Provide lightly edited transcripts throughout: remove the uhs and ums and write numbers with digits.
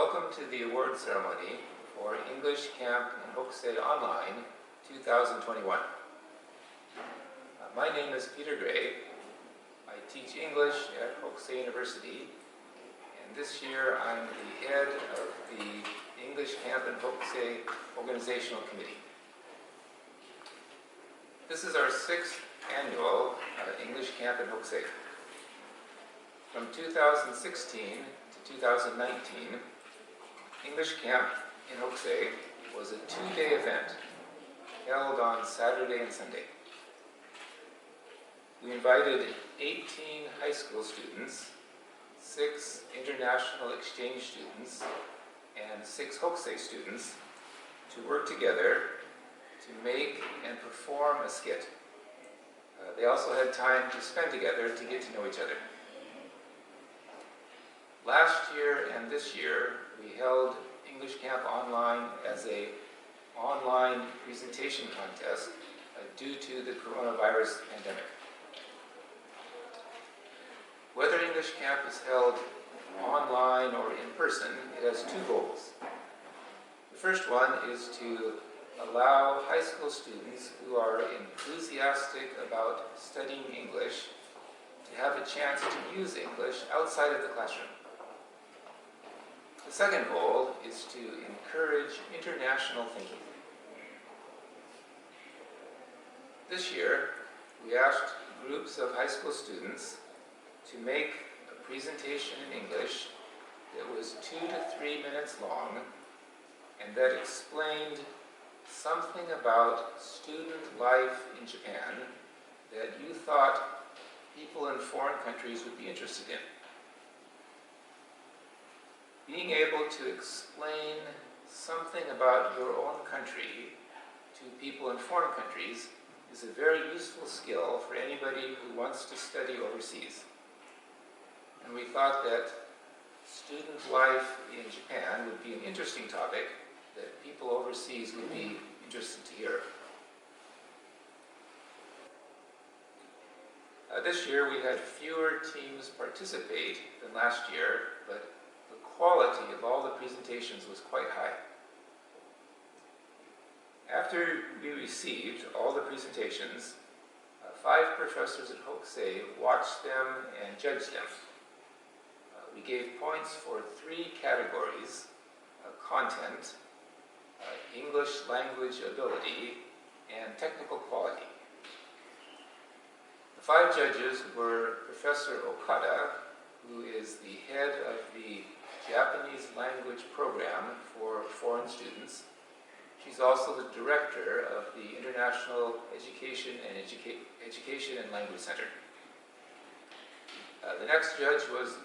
Welcome to the award ceremony for English Camp in Hokusei Online 2021. My name is Peter Gray. I teach English at Hokusei University, and this year I'm the head of the English Camp in Hokusei Organizational Committee. This is our 6th annual English Camp in Hokusei. From 2016 to 2019, English Camp in Hokusei was a 2-day event held on Saturday and Sunday. We invited 18 high school students, 6 international exchange students, and 6 Hokusei students to work together to make and perform a skit. They also had time to spend together to get to know each other. Last year and this year, we held English Camp Online as an online presentation contest due to the coronavirus pandemic. Whether English Camp is held online or in person, it has 2 goals. The first one is to allow high school students who are enthusiastic about studying English to have a chance to use English outside of the classroom. The second goal is to encourage international thinking. This year, we asked groups of high school students to make a presentation in English that was 2 to 3 minutes long and that explained something about student life in Japan that you thought people in foreign countries would be interested in. Being able to explain something about your own country to people in foreign countries is a very useful skill for anybody who wants to study overseas. And we thought that student life in Japan would be an interesting topic that people overseas would be interested to hear. This year we had fewer teams participate than last year, but the quality of all the presentations was quite high. After we received all the presentations, 5 professors at Hokusei watched them and judged them. We gave points for 3 categories: content, English language ability, and technical quality. The 5 judges were Professor Okada, who is the head of the Japanese language program for foreign students. She's also the director of the International Education and Language Center. The next judge was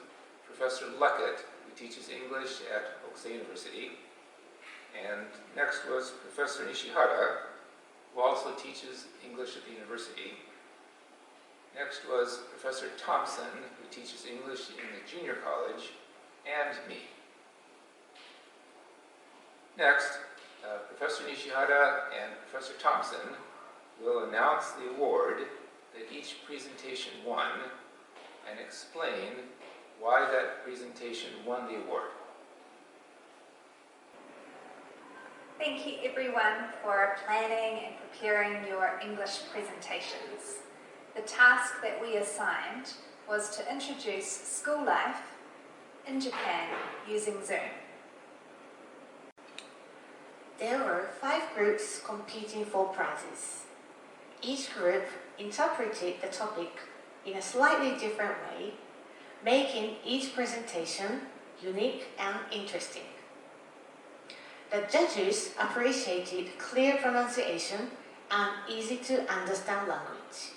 Professor Luckett, who teaches English at Hokusei University. And next was Professor Nishihara, who also teaches English at the university. Next was Professor Thompson, who teaches English in the junior college, and me. Next, Professor Nishihara and Professor Thompson will announce the award that each presentation won and explain why that presentation won the award. Thank you everyone for planning and preparing your English presentations. The task that we assigned was to introduce school life in Japan using Zoom. There were 5 groups competing for prizes. Each group interpreted the topic in a slightly different way, making each presentation unique and interesting. The judges appreciated clear pronunciation and easy to understand language.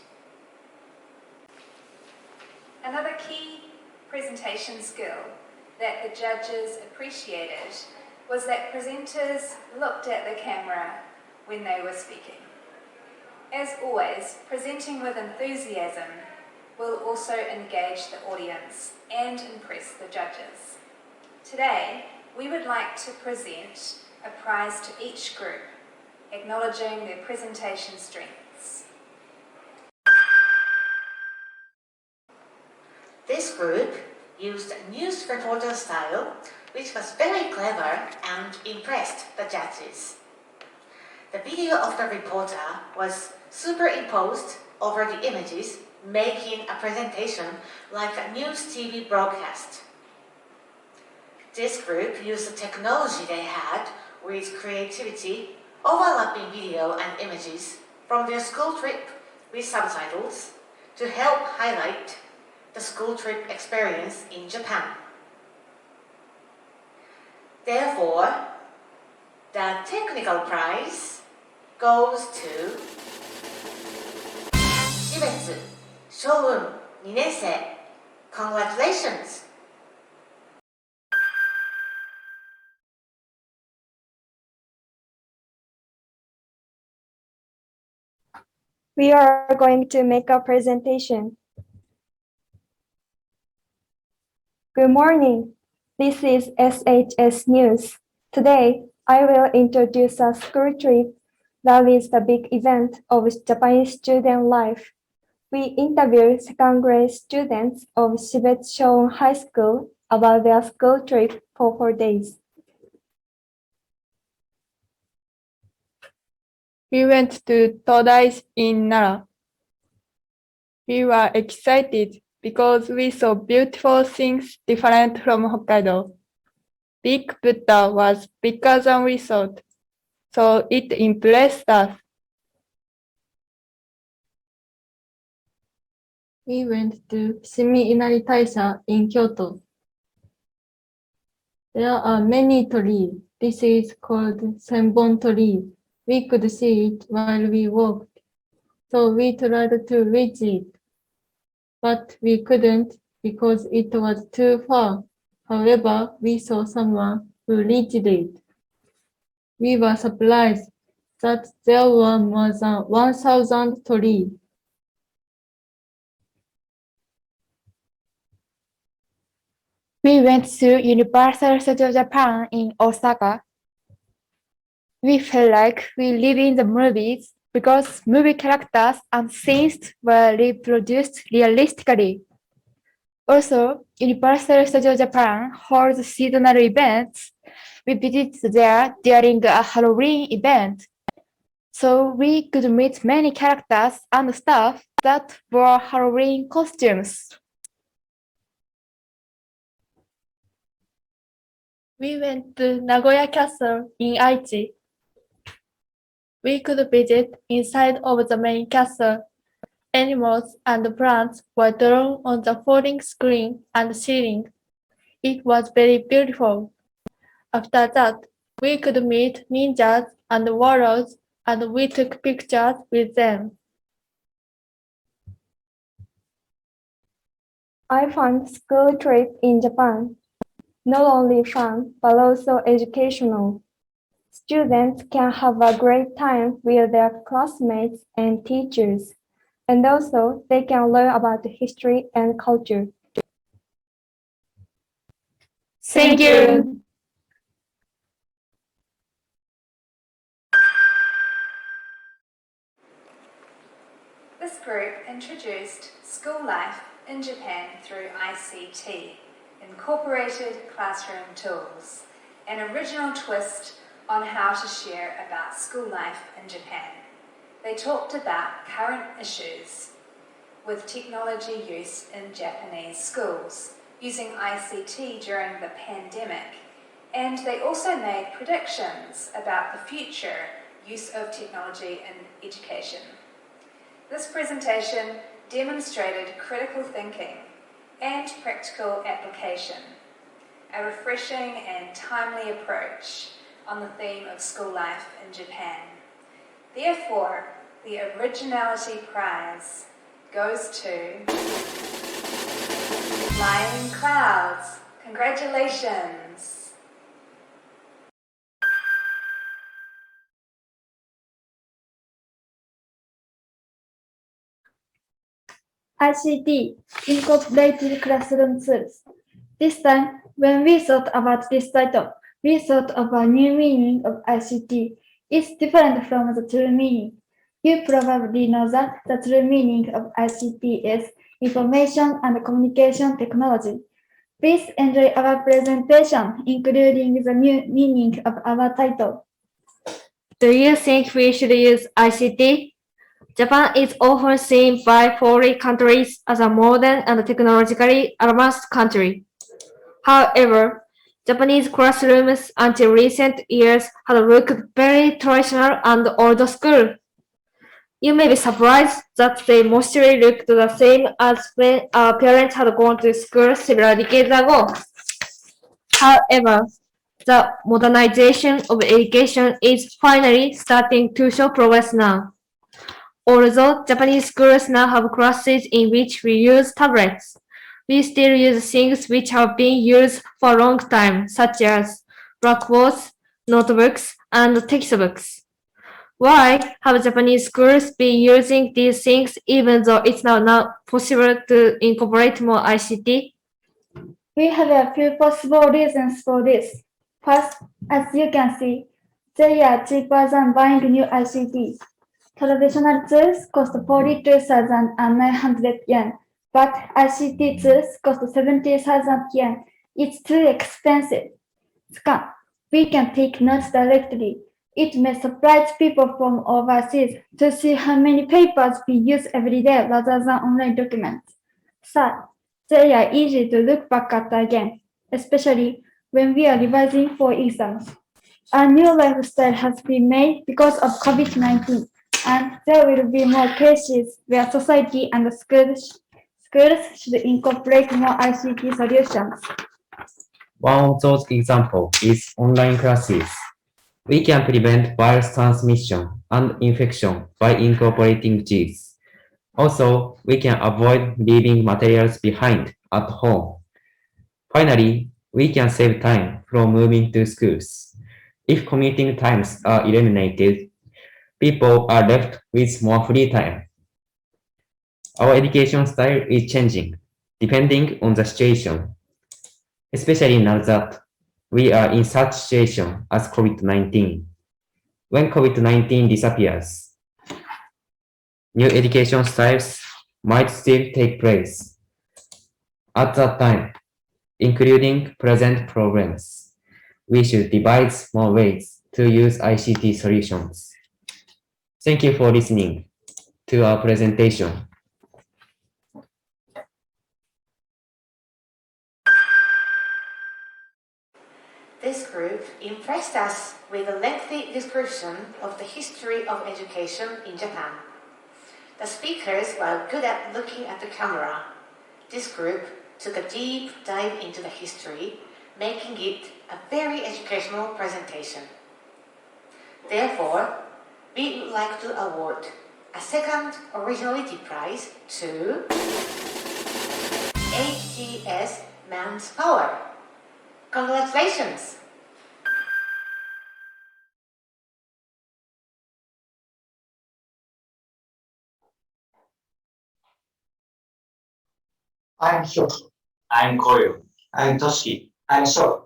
Another key presentation skill that the judges appreciated was that presenters looked at the camera when they were speaking. As always, presenting with enthusiasm will also engage the audience and impress the judges. Today, we would like to present a prize to each group, acknowledging their presentation strengths. This group used news reporter style, which was very clever and impressed the judges. The video of the reporter was superimposed over the images, making a presentation like a news TV broadcast. This group used the technology they had with creativity, overlapping video and images from their school trip with subtitles to help highlight the school trip experience in Japan. Therefore, the technical prize goes to 私別小雲2年生 Congratulations! We are going to make a presentation. Good morning. This is SHS News. Today, I will introduce a school trip that is the big event of Japanese student life. We interviewed second grade students of Shibetsu Shoun High School about their school trip for 4 days. We went to Todai in Nara. We were excited because we saw beautiful things different from Hokkaido. Big Buddha was bigger than we thought, so it impressed us. We went to Shimi Inari Taisha in Kyoto. There are many trees. This is called Senbon tree. We could see it while we walked, so we tried to reach it. But we couldn't because it was too far. However, we saw someone who reached it. We were surprised that there were more than 1,000 trees. We went to Universal Studio Japan in Osaka. We felt like we live in the movies because movie characters and scenes were reproduced realistically. Also, Universal Studio Japan holds seasonal events. We visited there during a Halloween event, so we could meet many characters and staff that wore Halloween costumes. We went to Nagoya Castle in Aichi. We could visit inside of the main castle. Animals and plants were drawn on the folding screen and ceiling. It was very beautiful. After that, we could meet ninjas and warriors, and we took pictures with them. I found school trip in Japan not only fun, but also educational. Students can have a great time with their classmates and teachers, and also they can learn about the history and culture. Thank you. This group introduced school life in Japan through ICT, Incorporated Classroom Tools, an original twist on how to share about school life in Japan. They talked about current issues with technology use in Japanese schools, using ICT during the pandemic, and they also made predictions about the future use of technology in education. This presentation demonstrated critical thinking and practical application, a refreshing and timely approach on the theme of school life in Japan. Therefore, the Originality Prize goes to Flying Clouds. Congratulations! ICT, Incorporated Classroom Tools. This time, when we thought about this title, we thought of a new meaning of ICT. It's different from the true meaning. You probably know that the true meaning of ICT is information and communication technology. Please enjoy our presentation, including the new meaning of our title. Do you think we should use ICT? Japan is often seen by foreign countries as a modern and technologically advanced country. However, Japanese classrooms until recent years had looked very traditional and old school. You may be surprised that they mostly looked the same as when our parents had gone to school several decades ago. However, the modernization of education is finally starting to show progress now. Although Japanese schools now have classes in which we use tablets, we still use things which have been used for a long time, such as blackboards, notebooks, and textbooks. Why have Japanese schools been using these things even though it's now not possible to incorporate more ICT? We have a few possible reasons for this. First, as you can see, they are cheaper than buying new ICT. Traditional tools cost 42,900 yen, but ICT tools cost 70,000 yen. It's too expensive. Second, we can take notes directly. It may surprise people from overseas to see how many papers we use every day rather than online documents. Third, they are easy to look back at again, especially when we are revising for exams. A new lifestyle has been made because of COVID-19, and there will be more cases where society and schools should incorporate more ICT solutions. One of those examples is online classes. We can prevent virus transmission and infection by incorporating these. Also, we can avoid leaving materials behind at home. Finally, we can save time from moving to schools. If commuting times are eliminated, people are left with more free time. Our education style is changing, depending on the situation, especially now that we are in such situation as COVID-19. When COVID-19 disappears, new education styles might still take place. At that time, including present problems, we should devise more ways to use ICT solutions. Thank you for listening to our presentation. This group impressed us with a lengthy description of the history of education in Japan. The speakers were good at looking at the camera. This group took a deep dive into the history, making it a very educational presentation. Therefore, we would like to award a second originality prize to HGS Man's Power. Congratulations! I'm Hyoki. I'm Koyo. I'm Toshi. I'm Shoro.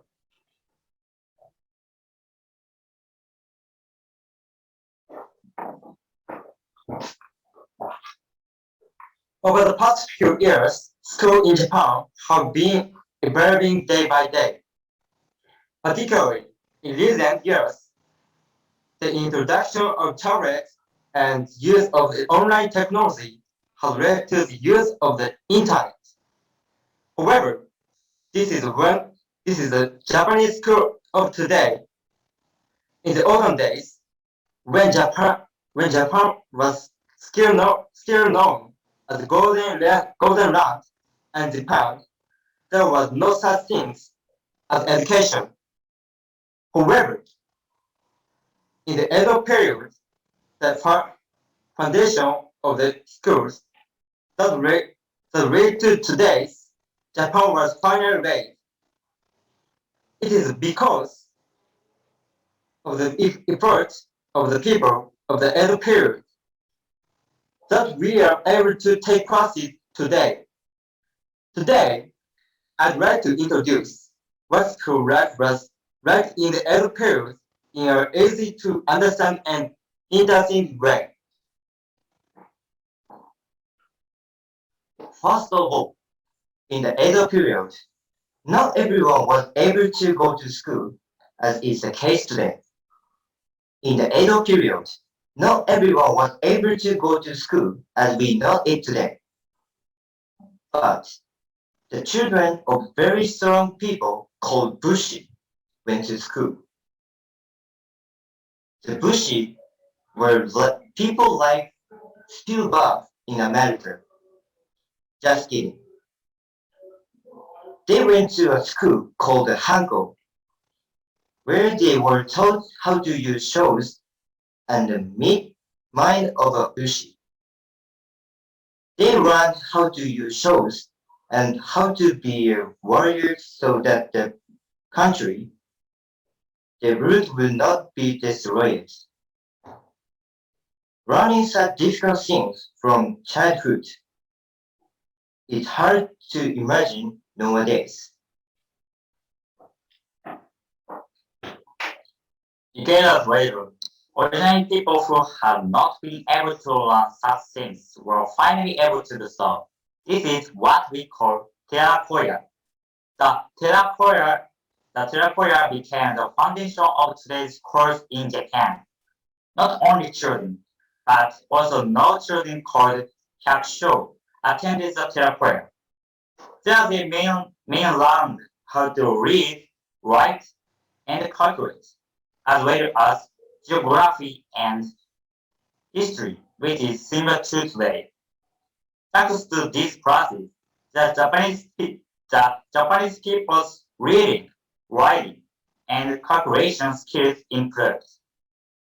Over the past few years, schools in Japan have been evolving day by day. Particularly in recent years, the introduction of tablets and use of the online technology has led to the use of the internet. However, this is the Japanese school of today. In the olden days, when Japan was still known as Golden Land and Japan, there was no such thing as education. However, in the Edo period, the foundation of the schools that lead to today's Japan was finally laid. It is because of the efforts of the people of the Edo period that we are able to take classes today. Today, I'd like to introduce what school life was like in the Edo period in an easy to understand and interesting way. First of all, in the Edo period, Not everyone was able to go to school, as is the case today. In the Edo period, not everyone was able to go to school as we know it today. But the children of very strong people called Bushi went to school. The Bushi were people like Spielberg in America. Just kidding. They went to a school called the Hanko, where they were taught how to use shows and the mind of a Bushi. They learned how to use shows and how to be a warrior so that the country, the root will not be destroyed. Learning such difficult things from childhood is hard to imagine nowadays. Decades later, ordinary people who had not been able to learn such things were finally able to do so. This is what we call terracotta. The terracotta became the foundation of today's schools in Japan. Not only children, but also no children called Hyakusho attended the terracotta. There they mainly learned how to read, write, and calculate, as well as geography and history, which is similar to today. Thanks to this process, the Japanese people's reading, writing, and calculation skills improved,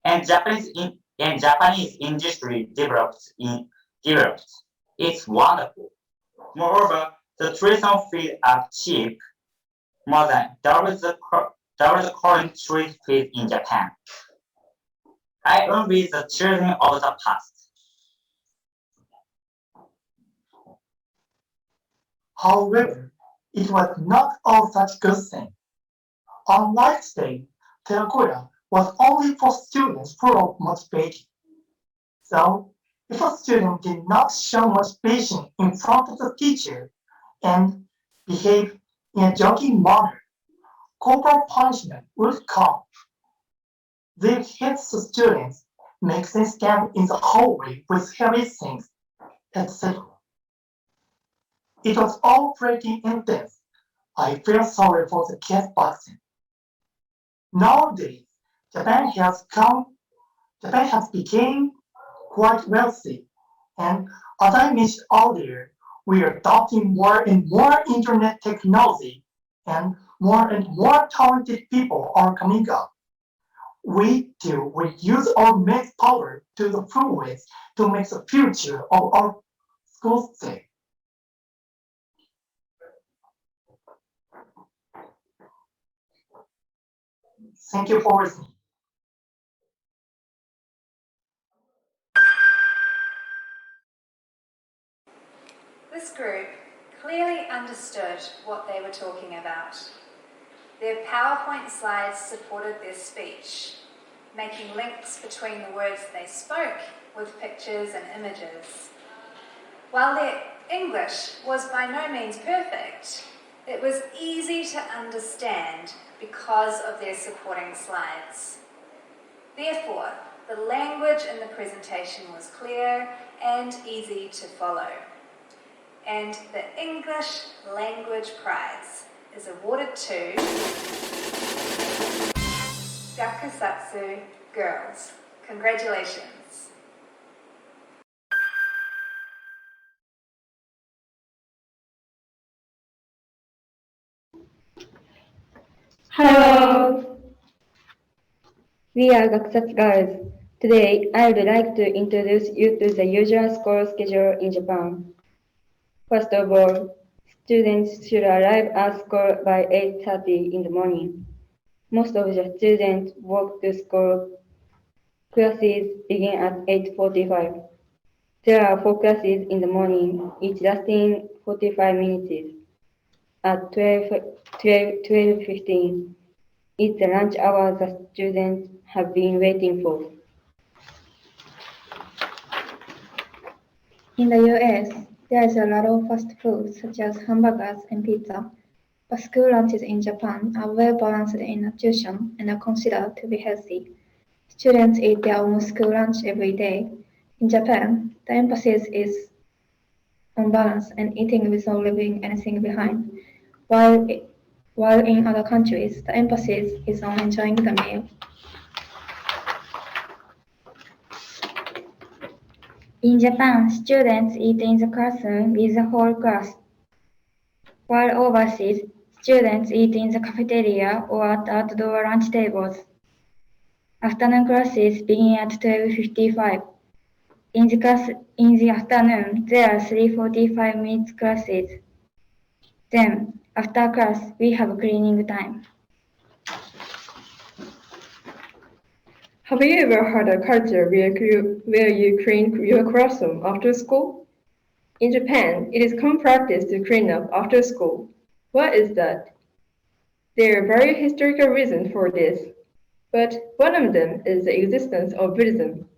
and Japanese industry developed. It's wonderful. Moreover, the tourism field achieved more than double the current tourist field in Japan. I envy the children of the past. However, it was not all such good thing. Unlike today, terracotta was only for students full of motivation. So, if a student did not show motivation in front of the teacher and behave in a joking manner, corporal punishment would come. They would hit the students, make them stand in the hallway with heavy things, etc. It was all pretty intense. I feel sorry for the kids back then. Nowadays, Japan has become quite wealthy, and as I mentioned earlier, we are adopting more and more internet technology, and more talented people are coming up. We use our math power to the fullest to make the future of our schools safe. Thank you for listening. This group clearly understood what they were talking about. Their PowerPoint slides supported their speech, making links between the words they spoke with pictures and images. While their English was by no means perfect, it was easy to understand because of their supporting slides. Therefore, the language in the presentation was clear and easy to follow. And the English Language Prize is awarded to Gakusatsu Girls. Congratulations. Hello. We are Gakusatsu Girls. Today, I would like to introduce you to the usual school schedule in Japan. First of all, students should arrive at school by 8:30 in the morning. Most of the students walk to school. Classes begin at 8:45. There are 4 classes in the morning, each lasting 45 minutes. At 12:15, it's the lunch hour the students have been waiting for. In the US, there is a lot of fast food such as hamburgers and pizza, but school lunches in Japan are well balanced in nutrition and are considered to be healthy. Students eat their own school lunch every day. In Japan, the emphasis is on balance and eating without leaving anything behind, while in other countries, the emphasis is on enjoying the meal. In Japan, students eat in the classroom with the whole class, while overseas, students eat in the cafeteria or at outdoor lunch tables. Afternoon classes begin at 12:55. In the afternoon, there are 3:45-minute classes. Then, after class, we have cleaning time. Have you ever had a culture where you clean your classroom after school? In Japan, it is common practice to clean up after school. What is that? There are very historical reasons for this, but one of them is the existence of Buddhism.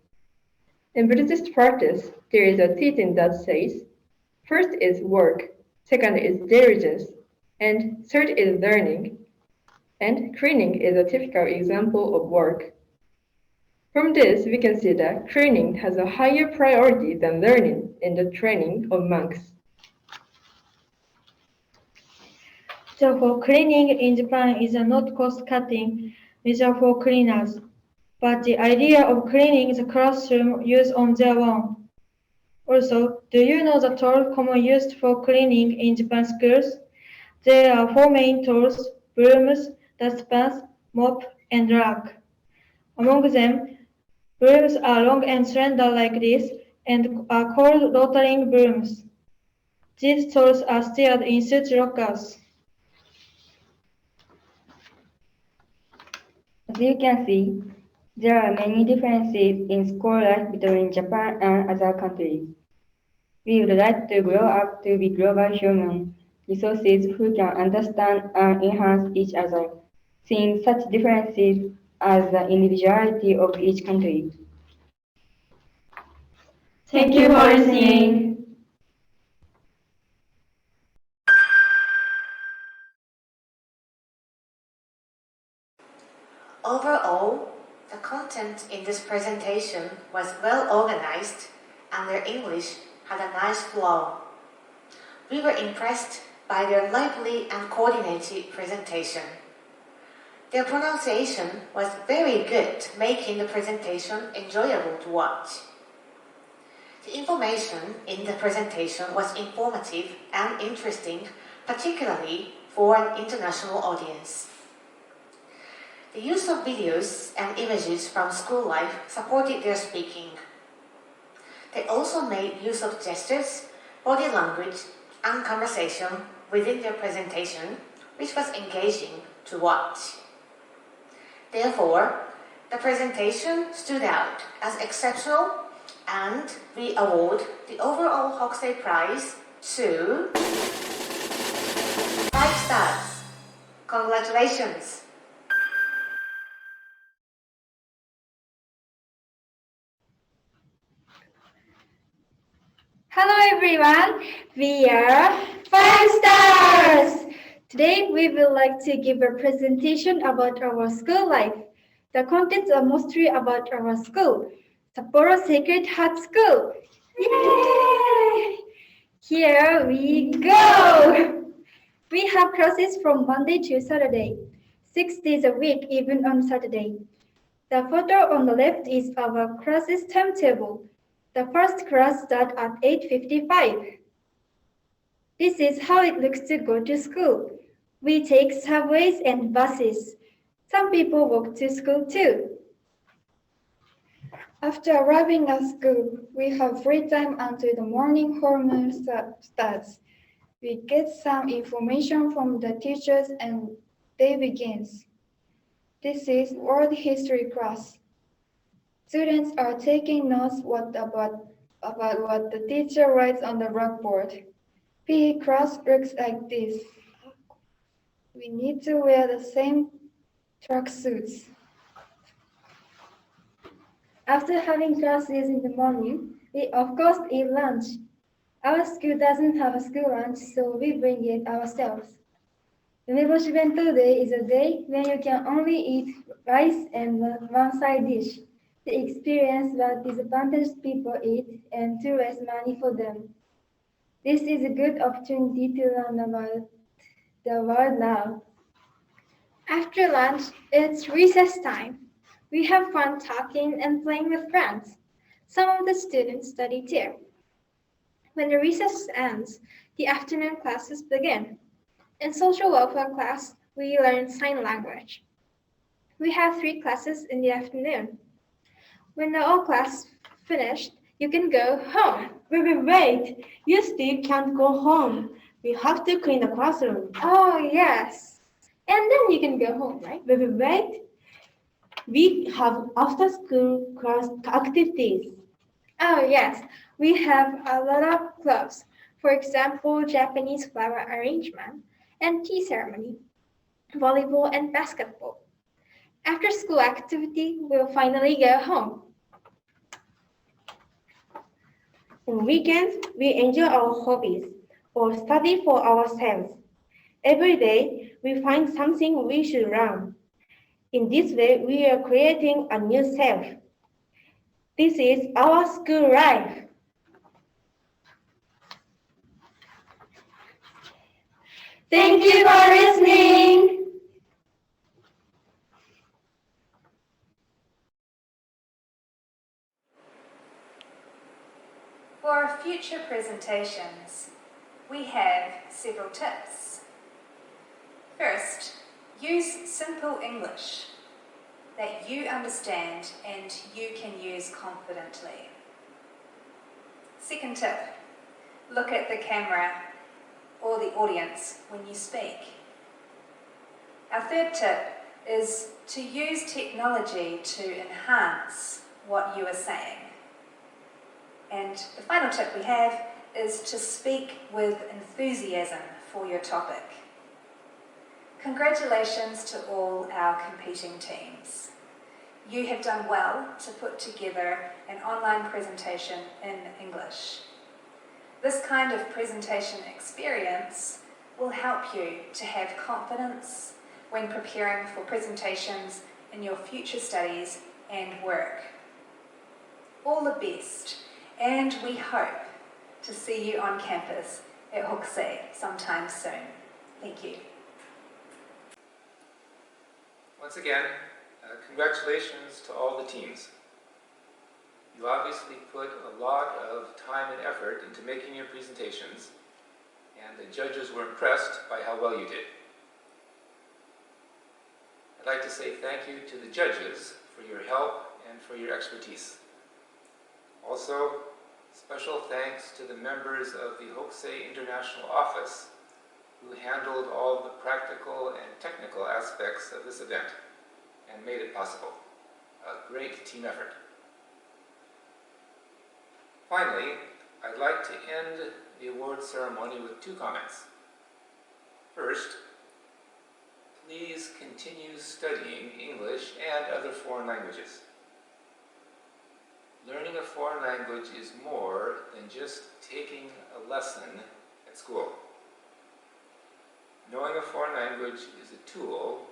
In Buddhist practice, there is a teaching that says, first is work, second is diligence, and third is learning. And cleaning is a typical example of work. From this, we can see that cleaning has a higher priority than learning in the training of monks. Therefore, cleaning in Japan is a not cost-cutting measure for cleaners, but the idea of cleaning the classroom used on their own. Also, do you know the tool commonly used for cleaning in Japan schools? There are 4 main tools: brooms, dustpans, mop, and rag. Among them, brooms are long and slender like this and are called rotary brooms. These tools are stored in such lockers. As you can see, there are many differences in school life between Japan and other countries. We would like to grow up to be global human resources who can understand and enhance each other, seeing such differences as the individuality of each country. Thank you for listening. Overall, the content in this presentation was well organized and their English had a nice flow. We were impressed by their lively and coordinated presentation. Their pronunciation was very good, making the presentation enjoyable to watch. The information in the presentation was informative and interesting, particularly for an international audience. The use of videos and images from school life supported their speaking. They also made use of gestures, body language, and conversation within their presentation, which was engaging to watch. Therefore, the presentation stood out as exceptional, and we award the overall Hokusei Prize to 5 stars. Congratulations! Hello everyone, we are 5 stars! Today we would like to give a presentation about our school life. The contents are mostly about our school, Sapporo Sacred Heart School. Yay! Here we go! We have classes from Monday to Saturday, 6 days a week, even on Saturday. The photo on the left is our classes timetable. The first class starts at 8:55. This is how it looks to go to school. We take subways and buses. Some people walk to school too. After arriving at school, we have free time until the morning homeroom starts. We get some information from the teachers and day begins. This is World History class. Students are taking notes about what the teacher writes on the blackboard. PE class looks like this. We need to wear the same tracksuits. After having classes in the morning, we of course eat lunch. Our school doesn't have a school lunch, so we bring it ourselves. Umeboshi Bento Day is a day when you can only eat rice and one side dish. To experience what disadvantaged people eat and to raise money for them. This is a good opportunity to learn about the world now. After lunch, it's recess time. We have fun talking and playing with friends. Some of the students study too. When the recess ends, the afternoon classes begin. In social welfare class, we learn sign language. We have 3 classes in the afternoon. When all class finished, you can go home. Wait. You still can't go home. We have to clean the classroom. Oh, yes. And then you can go home, right? Wait. We have after-school class activities. Oh, yes. We have a lot of clubs. For example, Japanese flower arrangement and tea ceremony, volleyball and basketball. After school activity, we'll finally go home. On weekends, we enjoy our hobbies or study for ourselves. Every day, we find something we should learn. In this way, we are creating a new self. This is our school life. Thank you for listening. For future presentations, we have several tips. First, use simple English that you understand and you can use confidently. Second tip, look at the camera or the audience when you speak. Our third tip is to use technology to enhance what you are saying. And the final tip we have is to speak with enthusiasm for your topic. Congratulations to all our competing teams. You have done well to put together an online presentation in English. This kind of presentation experience will help you to have confidence when preparing for presentations in your future studies and work. All the best, and we hope to see you on campus at Hokusei sometime soon. Thank you. Once again, congratulations to all the teams. You obviously put a lot of time and effort into making your presentations, and the judges were impressed by how well you did. I'd like to say thank you to the judges for your help and for your expertise. Also, special thanks to the members of the Hokusei International Office who handled all the practical and technical aspects of this event and made it possible. A great team effort. Finally, I'd like to end the award ceremony with 2 comments. First, please continue studying English and other foreign languages. Learning a foreign language is more than just taking a lesson at school. Knowing a foreign language is a tool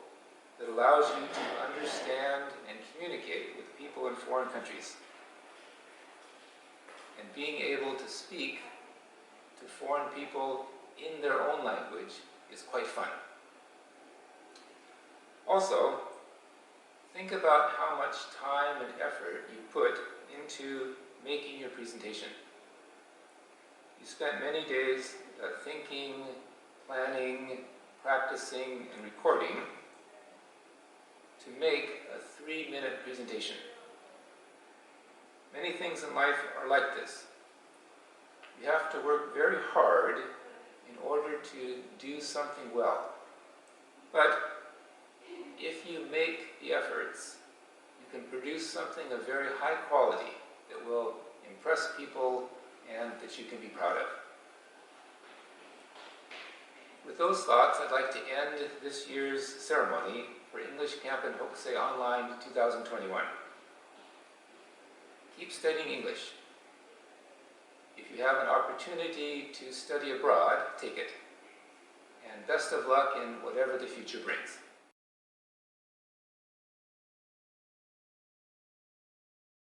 that allows you to understand and communicate with people in foreign countries. And being able to speak to foreign people in their own language is quite fun. Also, think about how much time and effort you put into making your presentation. You spent many days thinking, planning, practicing, and recording to make a 3-minute presentation. Many things in life are like this. You have to work very hard in order to do something well. But if you make the efforts, you can produce something of very high quality that will impress people and that you can be proud of. With those thoughts, I'd like to end this year's ceremony for English Camp in Hokusei Online 2021. Keep studying English. If you have an opportunity to study abroad, take it. And best of luck in whatever the future brings.